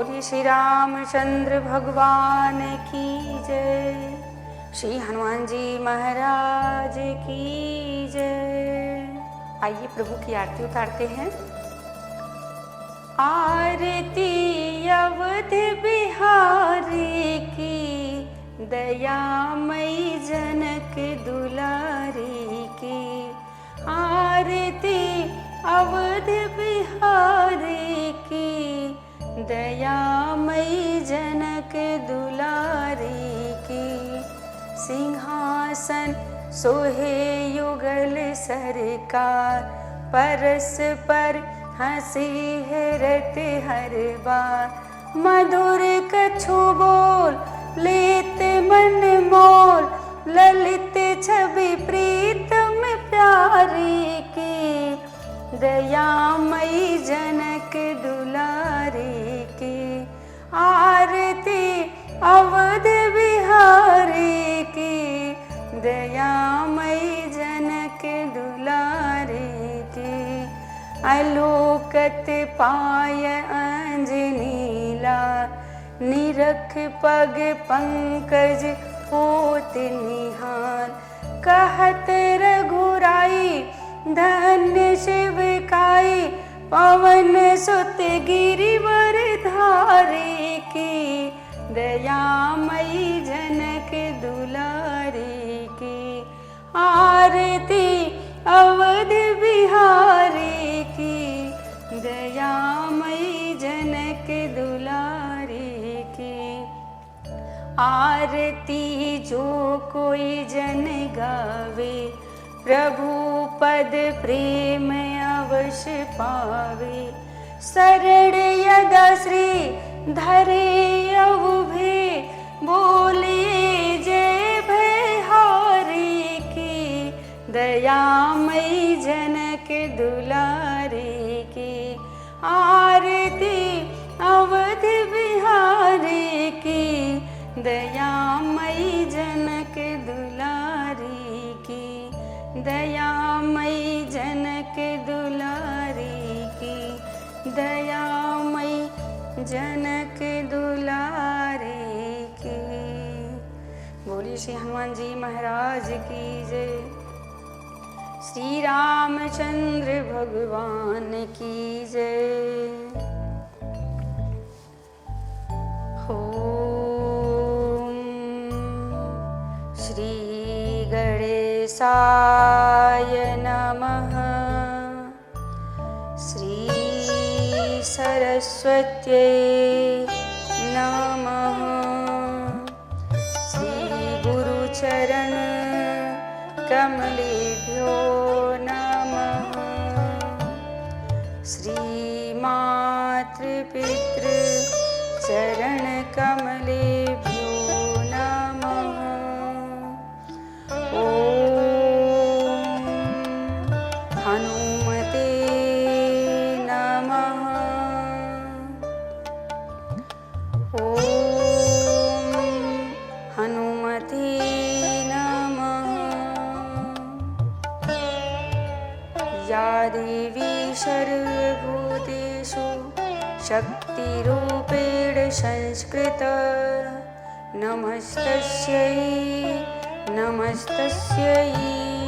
बोलिए श्री रामचंद्र भगवान की जय। श्री हनुमान जी महाराज की जय। आइए प्रभु की आरती उतारते हैं। आरती अवध बिहारी की, दयामयी जनक दुलारी की। आरती अवध बिहारी की, दयामयी जनक दुलारी की। सिंहासन सोहे युगल सरकार, परस्पर हंसी है रत हर बार। मधुर कछु बोल लेते मन मोल, ललित छवि प्रीतम प्यारी की। दयामयी जनक दुलारी की। आरती अवध बिहारी की, दयामयी जनक दुलारी की। अलोकत पाय अंजनी लाल, निरख पग पंकज होत निहाल। कहत रघुराई धन्य शिव काई, पवन सुत गिरिवर धारी की। दयामयी जनक दुलारी की। आरती अवध बिहारी की, दयामयी जनक दुलारी की। आरती जो कोई जन गावे, प्रभु पद प्रेम अवश्य पावे। शरण यदा श्री धरे अवुभे, बोलिए जय भयहारी की। दयामयी जनक दुलारी की। आरती अवध बिहारी की, दयामयी जनक दुलारी की। दयामयी जनक दुलारी की। दयामयी जनक दुलारी की। बोलिए श्री हनुमान जी महाराज की जय। श्री रामचंद्र भगवान की जय। ओम श्री गणेशाय नमः। श्री सरस्वत्यै नमः। श्री गुरुचरण कमलेभ्यो नमः। श्री मातृपितृ चरण कमलेभ्यो नमः। ओम हनुमते नमः। ओम हनुमते नमः। या देवी सर्वभूतेषु शक्तिरूपेण संस्कृता, नमस्तस्यै नमस्तस्यै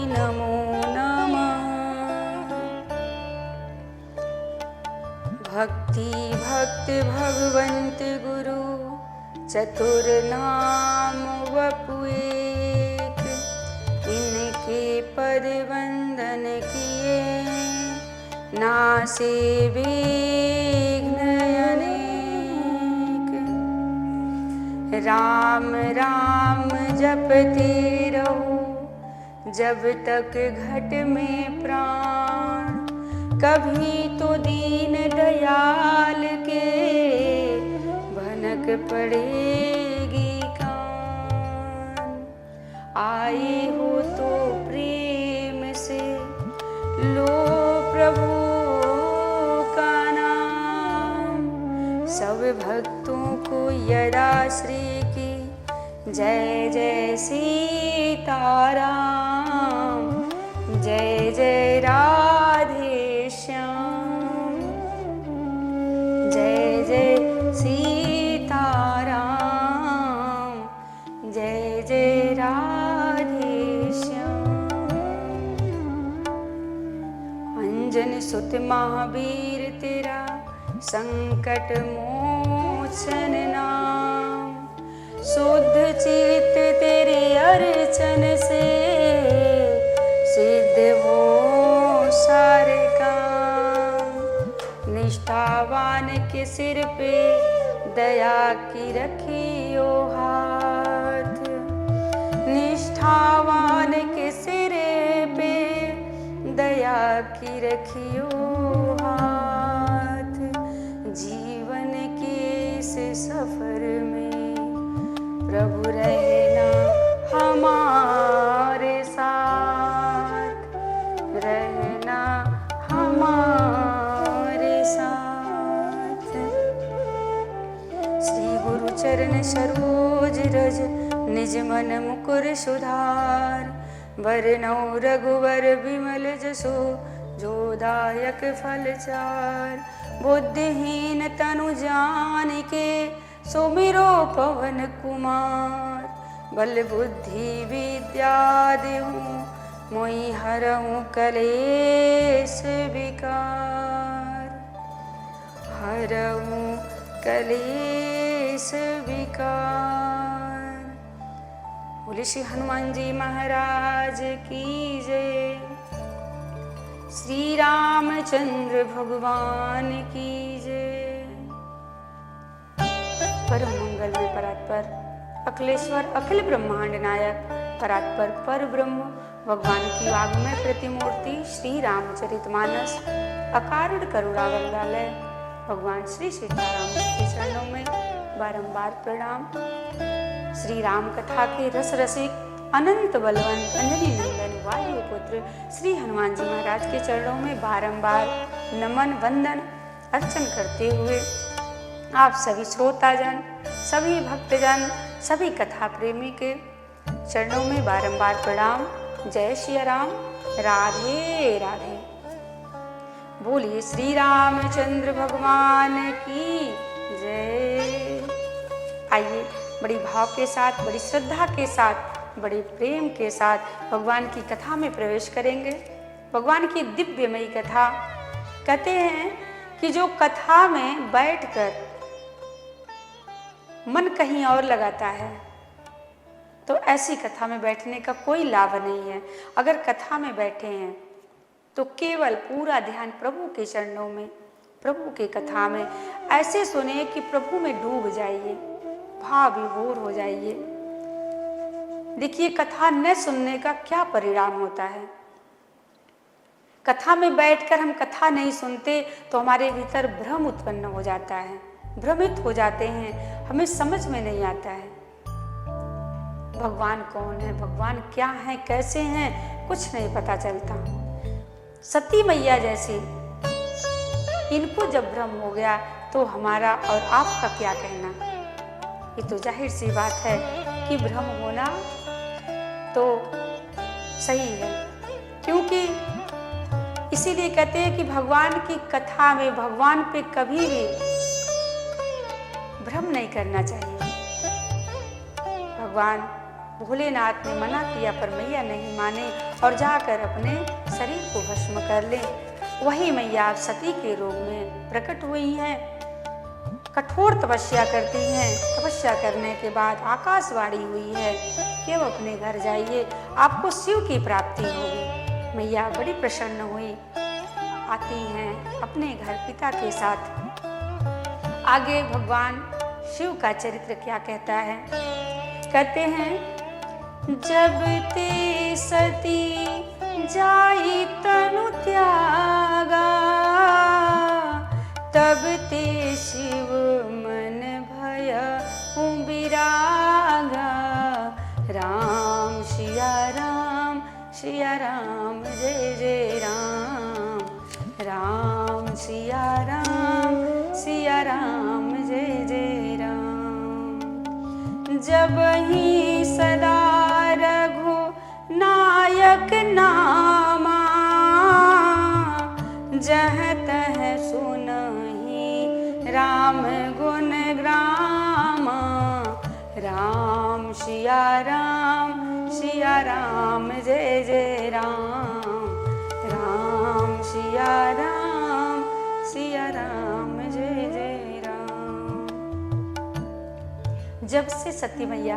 नमो नमः। भक्ति भक्त भगवंत गुरु, चतुर्नाम वपुएक। इनके पद वंदन किए, नासे विघ्न अनेक। राम राम जपते रहो, जब तक घट में प्राण। कभी तो दीन दयाल के, भनक पड़ेगी कान। आए हो तो प्रेम से लो प्रभु का नाम। सब भक्तों को यदा श्री की, जय जय सीताराम। जय जय राधे श्याम। जय जय श्री जन सुत महावीर तेरा संकट मोचन नाम। शुद्ध चित्त तेरे अर्चन से सिद्ध हो सारे काम। निष्ठावान के सिर पे दया की रखियो हाथ। निष्ठावान के सिर पे दया की रखियो हाथ। जीवन के इस सफर में प्रभु रहना हमारे साथ, रहना हमारे साथ। श्री गुरु चरण सरोज रज निज मन मुकुर सुधार। वरनौ रघुवर विमल जसो जो दायक फल चार। बुद्धिहीन तनु जानिके सुमिरो पवन कुमार। बल बुद्धि विद्या देहु मोहि हरहु कलेश विकार। हरहु कलेश विकार। बोले श्री हनुमान जी महाराज की जय। श्री रामचंद्र भगवान की जय। परम मंगल में परात्पर अखिलेश्वर अखिल ब्रह्मांड नायक परात्पर पर ब्रह्म भगवान की वाग्मय प्रतिमूर्ति श्री रामचरितमानस अकारण करुणावल्लय भगवान श्री सीताराम के चरणों में बारंबार प्रणाम। श्री राम कथा के रस रसिक अनंत बलवंत अंजनी नंदन वायु पुत्र श्री हनुमान जी महाराज के चरणों में बारंबार नमन वंदन अर्चन करते हुए आप सभी श्रोताजन, सभी भक्तजन, सभी कथा प्रेमी के चरणों में बारंबार प्रणाम। जय श्री राम। राधे राधे। बोलिए श्री रामचंद्र भगवान की जय। आइए बड़ी भाव के साथ, बड़ी श्रद्धा के साथ, बड़े प्रेम के साथ भगवान की कथा में प्रवेश करेंगे। भगवान की दिव्यमयी कथा। कहते हैं कि जो कथा में बैठकर मन कहीं और लगाता है तो ऐसी कथा में बैठने का कोई लाभ नहीं है। अगर कथा में बैठे हैं तो केवल पूरा ध्यान प्रभु के चरणों में, प्रभु के कथा में ऐसे सुने कि प्रभु में डूब जाइए, भाव विभोर हो जाइए। देखिए कथा न सुनने का क्या परिणाम होता है। कथा में बैठकर हम कथा नहीं सुनते तो हमारे भीतर भ्रम उत्पन्न हो जाता है, भ्रमित हो जाते हैं, हमें समझ में नहीं आता है भगवान कौन है, भगवान क्या है, कैसे हैं, कुछ नहीं पता चलता। सती मैया जैसे इनको जब भ्रम हो गया तो हमारा और आपका क्या कहना। ये तो जाहिर सी बात है कि भ्रम होना तो सही है, क्योंकि इसीलिए कहते हैं कि भगवान की कथा में भगवान पे कभी भी भ्रम नहीं करना चाहिए। भगवान भोलेनाथ ने मना किया पर मैया नहीं माने और जाकर अपने शरीर को भस्म कर ले। वही मैया सती के रूप में प्रकट हुई हैं, कठोर तपस्या करती हैं। तपस्या करने के बाद आकाशवाणी हुई है कि अब अपने घर जाइए, आपको शिव की प्राप्ति होगी। मैया बड़ी प्रसन्न हुई, आती हैं अपने घर पिता के साथ। आगे भगवान शिव का चरित्र क्या कहता है। कहते हैं जब ते सती जाई तनु त्यागा, तब ते शिव मन भय बिरागा। राम सिया राम सिया राम जय जय राम। राम सिया राम सिया राम जय जय राम। जब ही सदा रघु नायक नामा, जह तह सुनहि राम गुण ग्रामा। राम सिया राम जय जय राम। राम सिया सिया राम जय जय राम। जब से सती मैया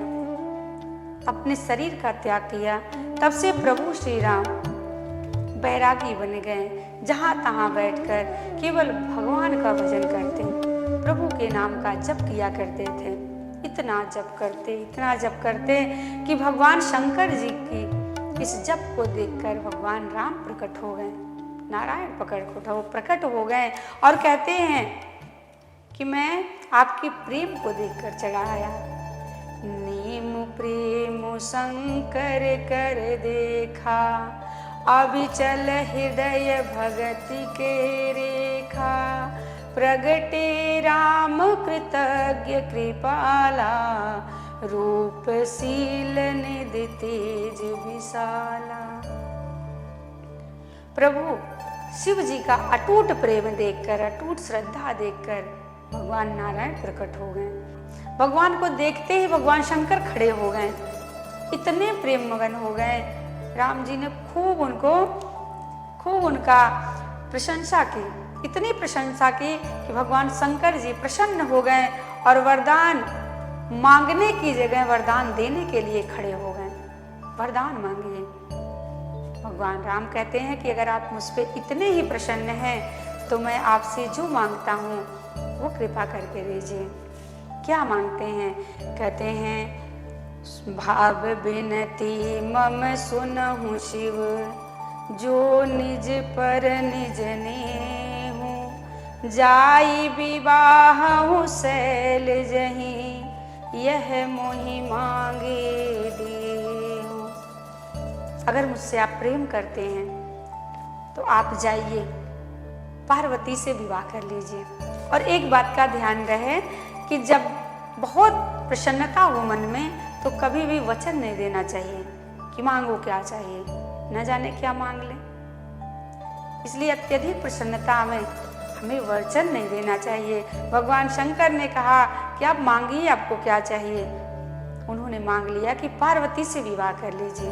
अपने शरीर का त्याग किया तब से प्रभु श्री राम बैरागी बन गए। जहाँ तहाँ बैठकर केवल भगवान का भजन करते, प्रभु के नाम का जप किया करते थे। इतना जप करते कि भगवान शंकर जी की इस जप को देखकर भगवान राम प्रकट हो गए, नारायण प्रकट हो गए और कहते हैं कि मैं आपके प्रेम को देखकर चढ़ा आया। नीम प्रेम शंकर कर देखा, अविचल हृदय भगति के रेखा। प्रगटे राम कृतज्ञ कृपाला, रूप शील निधि तेज विशाला। प्रभु शिव जी का अटूट प्रेम देखकर, अटूट श्रद्धा देखकर भगवान नारायण प्रकट हो गए। भगवान को देखते ही भगवान शंकर खड़े हो गए, इतने प्रेम मगन हो गए। राम जी ने खूब उनका प्रशंसा की, इतनी प्रशंसा की कि भगवान शंकर जी प्रसन्न हो गए और वरदान मांगने की जगह वरदान देने के लिए खड़े हो गए। वरदान मांगिए। भगवान राम कहते हैं कि अगर आप मुझ पे इतने ही प्रसन्न हैं तो मैं आपसे जो मांगता हूँ वो कृपा करके दीजिए। क्या मांगते हैं? कहते हैं भाव बिनती मम सुनहु शिव, जो निज पर निज नेहु। जाई विवाहु शैल जहीं, यह मोहि मांगे देहु। अगर मुझसे आप प्रेम करते हैं तो आप जाइए पार्वती से विवाह कर लीजिए। और एक बात का ध्यान रहे कि जब बहुत प्रसन्नता हो मन में तो कभी भी वचन नहीं देना चाहिए कि मांगो क्या चाहिए, न जाने क्या मांग ले। इसलिए अत्यधिक प्रसन्नता में हमें वचन नहीं देना चाहिए। भगवान शंकर ने कहा कि आप मांगिए, आपको क्या चाहिए। उन्होंने मांग लिया कि पार्वती से विवाह कर लीजिए।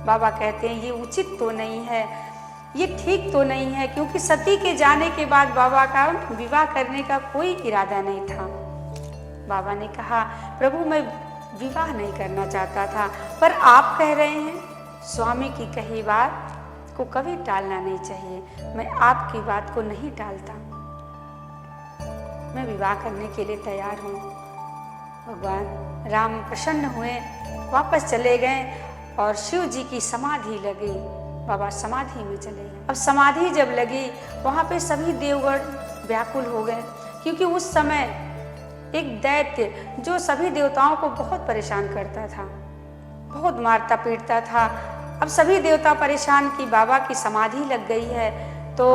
बाबा कहते हैं ये उचित तो नहीं है, ये ठीक तो नहीं है, क्योंकि सती के जाने के बाद बाबा का विवाह करने का कोई इरादा नहीं था। बाबा ने कहा प्रभु मैं विवाह नहीं करना चाहता था, पर आप कह रहे हैं, स्वामी की कही बात को कभी टालना नहीं चाहिए। मैं आपकी बात को नहीं टालता, मैं विवाह करने के लिए तैयार हूँ। भगवान राम प्रसन्न हुए, वापस चले गए और शिव जी की समाधि लगी। बाबा समाधि में चले गए। अब समाधि जब लगी वहाँ पे सभी देवगण व्याकुल हो गए, क्योंकि उस समय एक दैत्य जो सभी देवताओं को बहुत परेशान करता था, बहुत मारता पीटता था। अब सभी देवता परेशान कि बाबा की समाधि लग गई है तो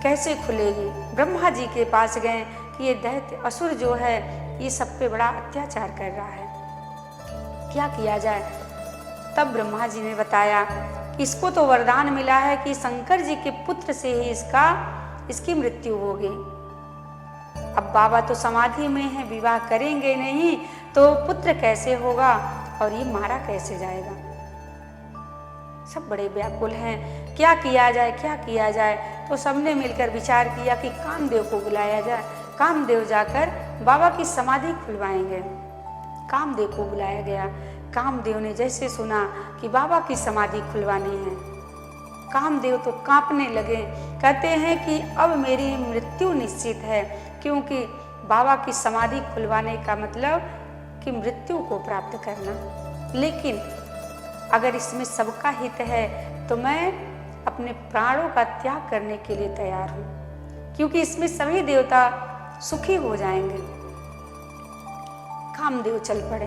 कैसे खुलेगी। ब्रह्मा जी के पास गए कि ये दैत्य असुर जो है ये सब पे बड़ा अत्याचार कर रहा है, क्या किया जाए। तब ब्रह्मा जी ने बताया कि इसको तो वरदान मिला है कि शंकर जी के पुत्र से ही इसकी मृत्यु होगी। अब बाबा तो समाधि में है, विवाह करेंगे नहीं तो पुत्र कैसे होगा और ये मारा कैसे जाएगा। सब बड़े व्याकुल हैं, क्या किया जाए क्या किया जाए। तो सबने मिलकर विचार किया कि कामदेव को बुलाया जाए। कामदेव जाकर बाबा की समाधि खुलवाएंगे। कामदेव को बुलाया गया। कामदेव ने जैसे सुना कि बाबा की समाधि खुलवानी है, कामदेव तो कांपने लगे। कहते हैं कि अब मेरी मृत्यु निश्चित है, क्योंकि बाबा की समाधि खुलवाने का मतलब कि मृत्यु को प्राप्त करना। लेकिन अगर इसमें सबका हित है तो मैं अपने प्राणों का त्याग करने के लिए तैयार हूँ, क्योंकि इसमें सभी देवता सुखी हो जाएंगे। कामदेव चल पड़े।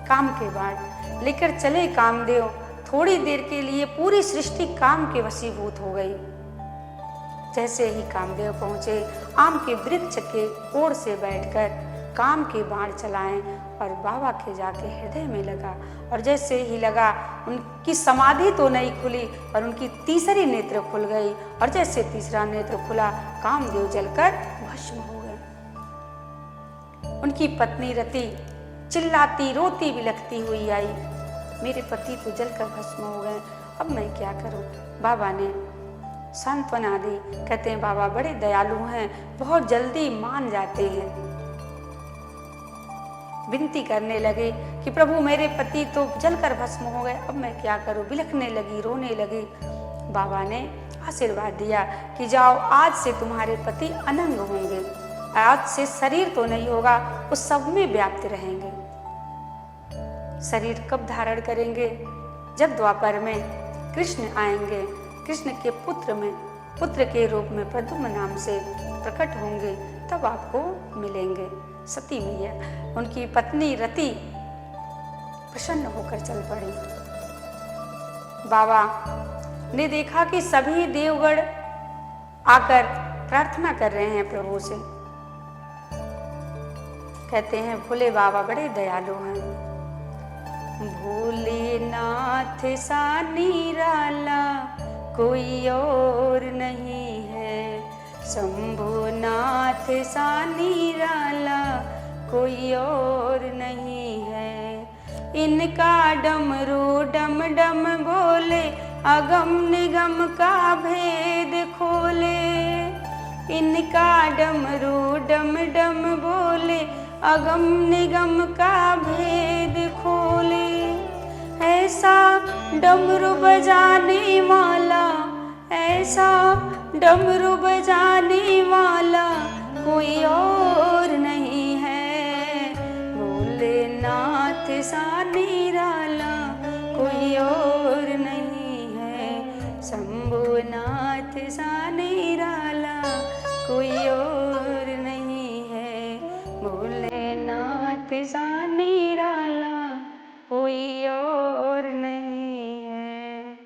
काम के बाद लेकर चले कामदेव। थोड़ी देर के लिए पूरी सृष्टि काम के वशीभूत हो गई। जैसे ही कामदेव पहुंचे, आम के वृक्ष के ओर से बैठकर काम के बाण चलाएं और बाबा के जाके हृदय में लगा। और जैसे ही लगा उनकी समाधि तो नहीं खुली और उनकी तीसरी नेत्र खुल गई। और जैसे तीसरा नेत्र खुला कामदेव जलकर भस्म हो गए। उनकी पत्नी रति चिल्लाती रोती बिलखती हुई आई, मेरे पति तो जलकर भस्म हो गए, अब मैं क्या करूं। बाबा ने सांत्वना दी। कहते हैं बाबा बड़े दयालु हैं, बहुत जल्दी मान जाते हैं। विनती करने लगे कि प्रभु मेरे पति तो जलकर भस्म हो गए, अब मैं क्या करूं। बिलखने लगी, रोने लगी। बाबा ने आशीर्वाद दिया कि जाओ, आज से तुम्हारे पति अनंग होंगे, आज से शरीर तो नहीं होगा, उस सब में व्याप्त रहेंगे। शरीर कब धारण करेंगे? जब द्वापर में कृष्ण आएंगे, कृष्ण के पुत्र के रूप में प्रद्युम्न नाम से प्रकट होंगे, तब आपको मिलेंगे। सती मैया, उनकी पत्नी रति प्रसन्न होकर चल पड़ी। बाबा ने देखा कि सभी देवगण आकर प्रार्थना कर रहे हैं प्रभु से। कहते हैं भोले बाबा बड़े दयालु हैं। भोलेनाथ सा निराला कोई और नहीं है, शंभुनाथ सा निराला कोई और नहीं है। इनका डमरू डम डम बोले, अगम निगम का भेद खोले। इनका डमरू डम डम बोले, अगम निगम का भेद खोले। ऐसा डमरू बजाने वाला, ऐसा डमरू बजाने वाला कोई और नहीं है। भोलेनाथ सा निराला कोई और नहीं है, शंभुनाथ सा निराला कोई और नहीं है। भोलेनाथ सा निराला कोई और नहीं है।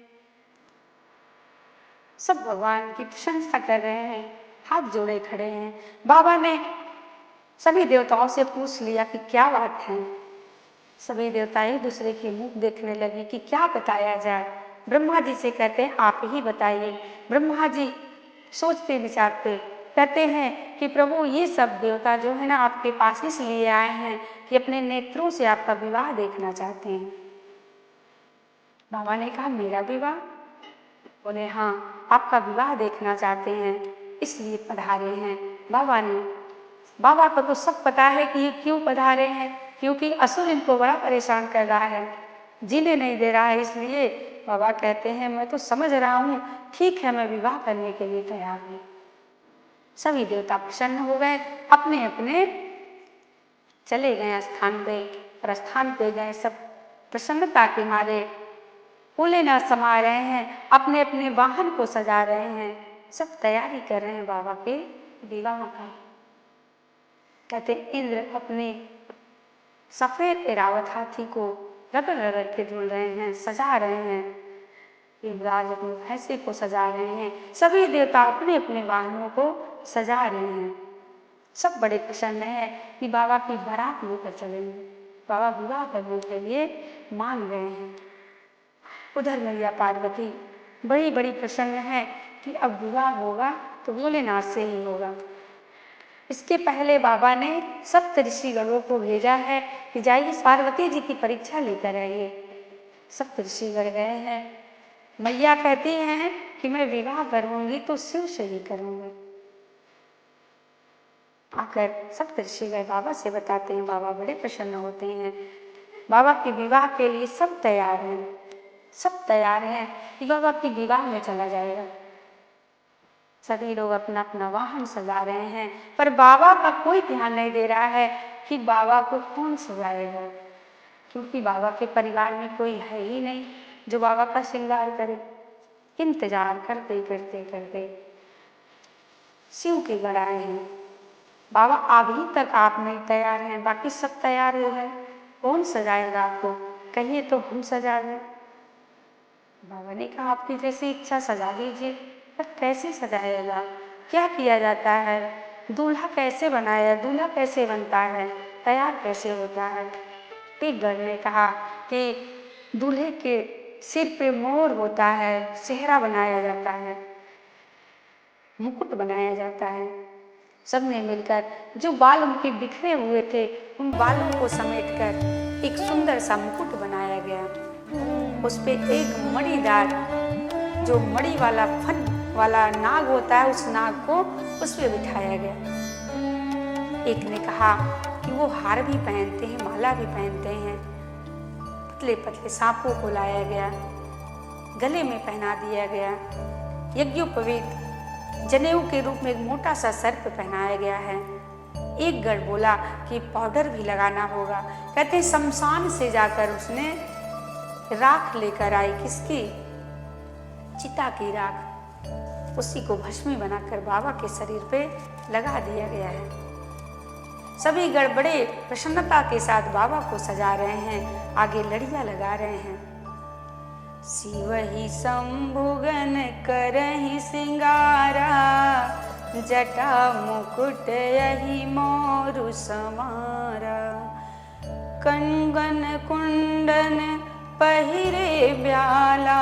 सब भगवान की प्रशंसा कर रहे हैं, हाथ जोड़े खड़े हैं। बाबा ने सभी देवताओं से पूछ लिया कि क्या बात है। सभी देवता एक दूसरे के मुख देखने लगे कि क्या बताया जाए। ब्रह्मा जी से कहते हैं आप ही बताइए। ब्रह्मा जी सोचते विचारते कहते हैं कि प्रभु ये सब देवता जो है ना आपके पास इसलिए आए हैं कि अपने नेत्रों से आपका विवाह देखना चाहते हैं। बाबा ने कहा मेरा विवाह? बोले हाँ, आपका विवाह देखना चाहते हैं इसलिए पधारे हैं। बाबा को तो सब पता है कि ये क्यों पधारे हैं, क्योंकि असुर इनको बड़ा परेशान कर रहा है, जीने नहीं दे रहा है। इसलिए बाबा कहते हैं मैं तो समझ रहा हूँ, ठीक है मैं विवाह करने के लिए तैयार हूँ। सभी देवता प्रसन्न हो गए, अपने अपने चले गए स्थान पे। और स्थान पे गए सब प्रसन्नता के मारे फूले न समा रहे हैं, अपने अपने वाहन को सजा रहे हैं, सब तैयारी कर रहे हैं बाबा के विवाह का। कहते इंद्र अपने सफेद ऐरावत हाथी को रगड़ रगड़ के धुल रहे हैं, सजा रहे हैं। युवराज अपने भैंसे को सजा रहे हैं। सभी देवता अपने अपने वाहनों को सजा रहे हैं। सब बड़े प्रसन्न हैं कि बाबा की बारात लेकर चलेंगे। बाबा विवाह करने के लिए मान गए हैं। उधर मैया पार्वती बड़ी बड़ी प्रसन्न है कि अब विवाह होगा तो भोलेनाथ से ही होगा। इसके पहले बाबा ने सप्त ऋषिगणों को भेजा है कि जाइए पार्वती जी की परीक्षा लेकर आइए। सप्त ऋषिगण गए हैं। मैया कहती हैं कि मैं विवाह करूंगी तो शिव से ही करूंगी। आकर सप्त ऋषिगण बाबा से बताते हैं, बाबा बड़े प्रसन्न होते हैं। बाबा के विवाह के लिए सब तैयार हैं, सब तैयार हैं कि बाबा के विवाह में चला जाएगा। सभी लोग अपना अपना वाहन सजा रहे हैं, पर बाबा का कोई ध्यान नहीं दे रहा है कि बाबा को कौन सजाएगा, क्योंकि बाबा के परिवार में कोई है ही नहीं जो बाबा का श्रृंगार करे। इंतजार करते करते करते शिव के गण आए हैं। बाबा अभी तक आप नहीं तैयार हैं, बाकी सब तैयार हो गए, कौन सजाएगा आपको, कहिए तो हम सजा दें। बाबा ने कहा आपकी जैसी इच्छा सजा दीजिए। पर कैसे सजाएगा, क्या किया जाता है, दूल्हा कैसे बनाया, दूल्हा कैसे बनता है, तैयार कैसे होता है। एक गण ने कहा कि दूल्हे के सिर पे मोर होता है, सेहरा बनाया जाता है, मुकुट बनाया जाता है। सबने मिलकर जो बाल उनके बिखरे हुए थे उन बालों को समेटकर एक सुंदर सा मुकुट बनाया गया। उस पे एक मणिदार जो मणि वाला फन वाला नाग होता है, उस नाग को उस पे बिठाया गया। एक ने कहा कि वो हार भी पहनते हैं, माला भी पहनते हैं। पतले पतले सांपों को लाया गया, गले में पहना दिया गया। यज्ञोपवीत जनेऊ के रूप में एक मोटा सा सर्प पहनाया गया है। एक गढ़ बोला कि पाउडर भी लगाना होगा। कहते हैं शमशान से जाकर उसने राख लेकर आई, किसकी? चिता की राख। उसी को भस्मी बनाकर बाबा के शरीर पे लगा दिया गया है। सभी गढ़ बड़े प्रसन्नता के साथ बाबा को सजा रहे हैं, आगे लड़ियां लगा रहे हैं। शिवहि शंभुगन करहि सिंगारा, जटा मुकुट यही मोरु समारा। कंगन कुंडन पहिरे ब्याला,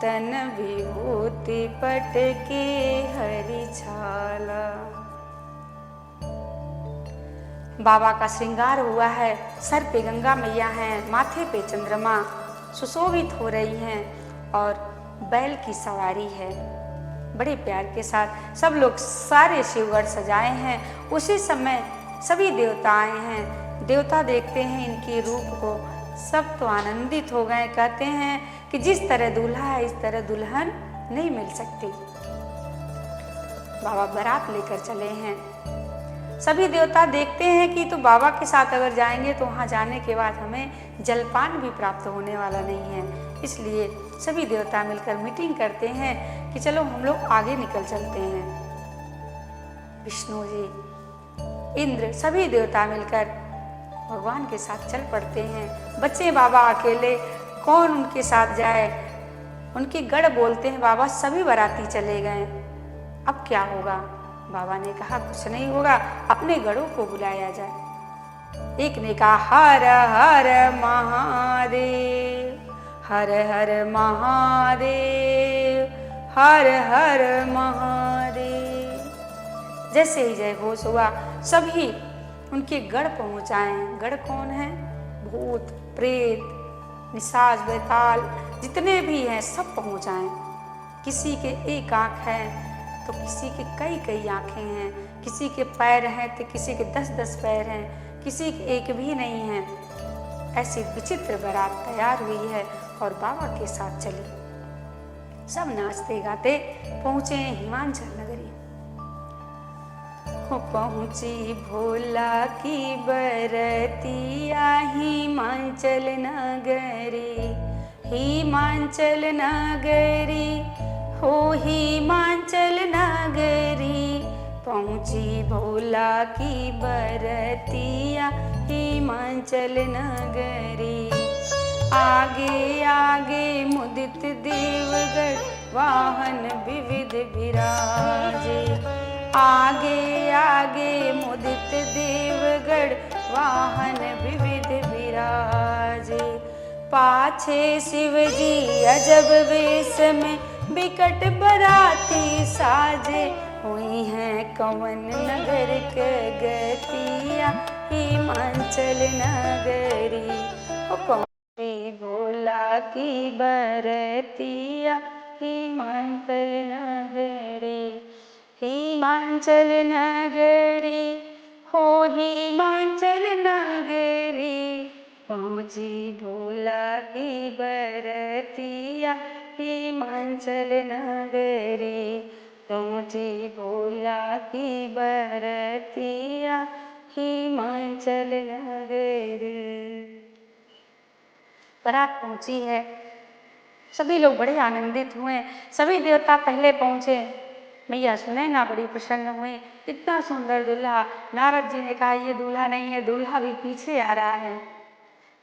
तन विभूति पटके हरि छाला। बाबा का श्रृंगार हुआ है, सर पे गंगा मैया हैं, माथे पे चंद्रमा सुशोभित हो रही हैं और बैल की सवारी है। बड़े प्यार के साथ सब लोग सारे शिवगढ़ सजाए हैं। उसी समय सभी देवता आए हैं। देवता देखते हैं इनके रूप को, सब तो आनंदित हो गए। कहते हैं कि जिस तरह दूल्हा है इस तरह दुल्हन नहीं मिल सकती। बाबा बारात लेकर चले हैं। सभी देवता देखते हैं कि तो बाबा के साथ अगर जाएंगे तो वहाँ जाने के बाद हमें जलपान भी प्राप्त होने वाला नहीं है। इसलिए सभी देवता मिलकर मीटिंग करते हैं कि चलो हम लोग आगे निकल चलते हैं। विष्णु जी, इंद्र, सभी देवता मिलकर भगवान के साथ चल पड़ते हैं। बच्चे बाबा अकेले, कौन उनके साथ जाए? उनके गढ़ बोलते हैं बाबा सभी बाराती चले गए, अब क्या होगा? बाबा ने कहा कुछ नहीं होगा, अपने गढ़ों को बुलाया जाए। एक ने कहा हर हर महादेव, हर हर महादेव, हर हर महादेव। जैसे ही जय घोष हुआ सभी उनके गढ़ पहुंच आए। गढ़ कौन है? भूत प्रेत निशाच बेताल जितने भी हैं सब पहुंच आए। किसी के एक आंख है तो किसी के कई कई आंखें हैं, किसी के पैर हैं तो किसी के 10-10 पैर हैं, किसी के एक भी नहीं है। ऐसी विचित्र बारात तैयार हुई है और बाबा के साथ चली। सब नाचते गाते पहुंचे हिमांचल नगरी। पहुंची भोला की बरतिया हिमांचल नगरी, हिमांचल नगरी हो हिमांचल नगरी। पहुंची भोला की बरतिया हिमांचल नगरी। आगे आगे मुदित देवगढ़ वाहन विविध विराजे। आगे आगे मुदित देवगढ़ वाहन विविध विराजे। पाछे शिवजी अजब वेश में बिकट बराती साजे। हुई हैं कवन नगर के गतिया हिमांचल नगरी। पहुंची भोला की बरतिया हिमांचल नगरी, हिमांचल नगरी हो हिमांचल नगरी। पहुंची भोला की बरतिया हिमांचल नगरी। पहुंची भोला की बरतिया हिमांचल नगरी। बारात पहुंची है, सभी लोग बड़े आनंदित हुए। सभी देवता पहले पहुंचे। मैया सुने ना बड़ी प्रसन्न हुई, इतना सुंदर दूल्हा। नारद जी ने कहा ये दूल्हा नहीं है, दूल्हा भी पीछे आ रहा है।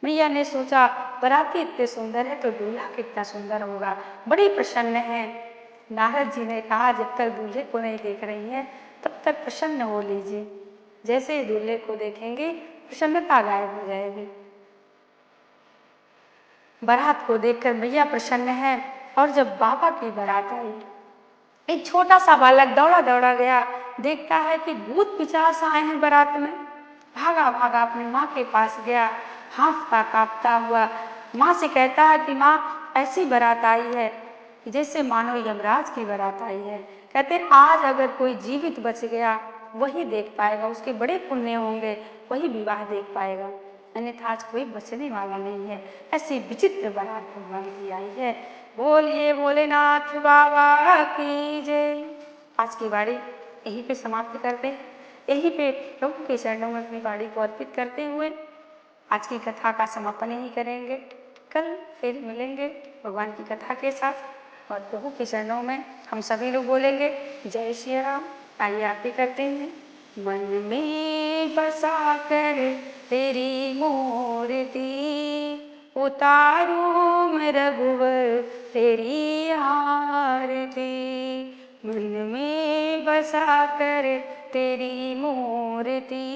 मैया ने सोचा बाराती इतने सुंदर है तो दूल्हा कितना सुंदर होगा, बड़ी प्रसन्न है। नारद जी ने कहा जब तक दूल्हे को नहीं देख रही है तब तक प्रसन्न हो लीजिए, जैसे ही दूल्हे को देखेंगे प्रसन्नता गायब हो जाएगी। बारात को देखकर मैया प्रसन्न है। और जब बाबा की बारात आई, एक छोटा सा बालक दौड़ा दौड़ा गया, देखता है कि भूत पिशाच आए हैं बारात में। भागा भागा अपनी माँ के पास गया, हाथ कांपता हुआ माँ से कहता है कि माँ ऐसी बारात आई है, कि जैसे मानो यमराज की बारात आई है। कहते हैं आज अगर कोई जीवित बच गया वही देख पाएगा, उसके बड़े पुण्य होंगे वही विवाह देख पाएगा, अन्यथा आज कोई बचने वाला नहीं है। ऐसी विचित्र बारात भगवान की आई है। बोलिए भोलेनाथ बाबा की जय। आज की वाणी यहीं पे समाप्त करते हैं। यहीं पे प्रभु के चरणों में अपनी वाणी को अर्पित करते हुए आज की कथा का समापन यही करेंगे। कल फिर मिलेंगे भगवान की कथा के साथ और प्रभु के चरणों में हम सभी लोग बोलेंगे जय श्री राम। आइए आप भी करते हैं। मन में बसा कर तेरी मूर्ति उतारूं मैं रघुवर तेरी आरती। मन में बसा कर तेरी मूर्ति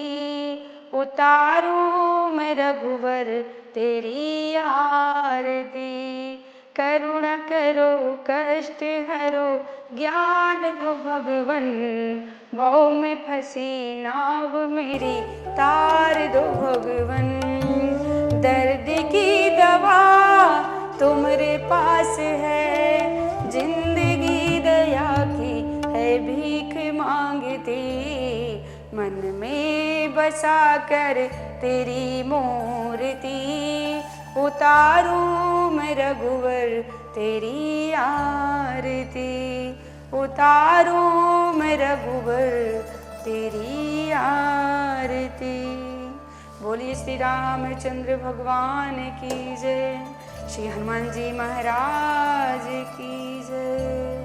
उतारूं मैं रघुवर तेरी आरती। करुणा करो कष्ट हरो ज्ञान दो भगवन, भव में फंसी नाव मेरी तार दो भगवन। दर्द की दवा तुम्हारे पास है, जिंदगी दया की है भीख मांगती। मन में बसा कर तेरी मूर्ति उतारूं मैं रघुवर तेरी आरती। उतारूं मैं रघुवर तेरी आरती। बोलिए श्री रामचंद्र भगवान की जय। श्री हनुमान जी महाराज की जय।